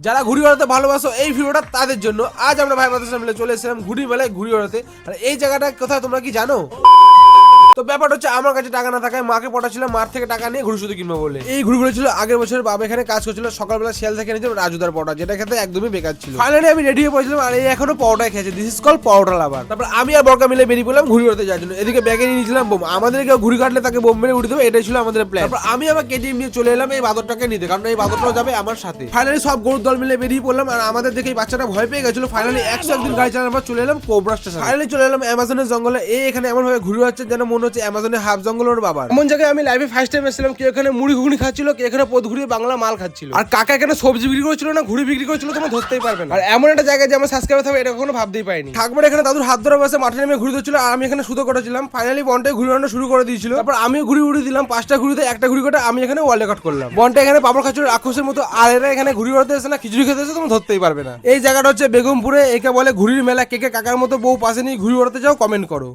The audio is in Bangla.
যারা ঘুড়ি ওড়াতে ভালোবাসো এই ভিডিওটা তাদের জন্য। আজ আমরা ভাই বাতাসা মিলে চলে এসেছিলাম ঘুড়ি মেলায় ঘুড়ি ওড়াতে। আর এই জায়গাটা কোথায় তোমরা কি জানো? তো ব্যাপারটা হচ্ছে আমার কাছে টাকা না থাকায় মাকে পটাচ্ছিলাম, মার থেকে টাকা নিয়ে ঘুড়ি শুধু কিনবো বলে। এই ঘুড়িগুলো ছিল আগের বছর বাবা এখানে কাজ করছিল, সকালবেলা শিয়াল থেকে নিয়েছিল রাজুদার পটা, যেটা খেতে একদমই বেকার ছিল। ফাইনালি আমি রেডি হয়ে পড়েছিলাম আর এই এখনো পরোটাই খেয়েছে। দিস ইজ কল পরোটা লাভার। তারপর আমি আর বরকা মিলে বেরিয়ে পড়লাম ঘুড়ি উড়াতে যাওয়ার জন্য। এদিকে ব্যাগে নিয়ে নিয়েছিলাম বোম, আমাদের কেউ ঘুড়ি কাটলে তাকে বোম মেরে উঠে দেবে, এটাই ছিল আমাদের প্ল্যান। তারপর আমি আমার কেটিএম নিয়ে চলে এলাম এই বাদরটাকে নিতে, কারণ এই বাদরটাও যাবে আমার সাথে। ফাইনালি সব গরুর দল মিলে বেরিয়ে পড়লাম আর আমাদের দেখে বাচ্চাটা ভয় পেয়ে গেছিল। ফাইনালি 101 দিন গাড়ি চালানোর পর চলে এলাম কোবরা স্টেশন। ফাইনালি চলে এলাম অ্যামাজনের জঙ্গলে। এই এখানে এমন ভাবে ঘুরে যাচ্ছে যেন মনে হচ্ছে অ্যামাজনের হাফ জঙ্গলের বাবা। এমন জায়গায় আমি লাইভে ফার্স্ট টাইম এসেছিলাম। কেউ এখানে মুড়ি ঘুগনি খাচ্ছিল, কেউ এখানে পদ ঘুরিয়ে বাংলা মাল খাচ্ছিল, আর কাকা এখানে সবজি বিক্রি করছিল না ঘুড়ি বিক্রি করছিল, তোমরা ধরতেই পারবে না। আর এমন একটা জায়গায় যে আমার সাবস্ক্রাইবার থাকবে এটা কখনো ভাবতেই পাইনি। থাকবার এখানে দাদুর হাত ধরে বসে মাঠে নেমে ঘুরে দিচ্ছিল আর আমি এখানে সুতো করেছিলাম। ফাইনালি বনটাই ঘুরে উড়ানো শুরু করে দিয়েছিল। তারপর আমিও ঘুড়ি উড়িয়ে দিলাম 5টা ঘুড়িতে একটা ঘুড়ি কাটা আমি এখানে ওয়াল রেকর্ড করলাম। বনটা এখানে পাপড় খাচ্ছিল রাক্ষসের মতো, আর এরা এখানে ঘুড়ি উড়াতে এসে না খিচুড়ি খেতে এসে তোমরা ধরতেই পারবে না। এই জায়গাটা হচ্ছে বেগমপুরে, একে বলে ঘুড়ির মেলা। কে কে কাকার মতো বউ পাশে নিয়ে ঘুড়ি উড়াতে যাও কমেন্ট করো।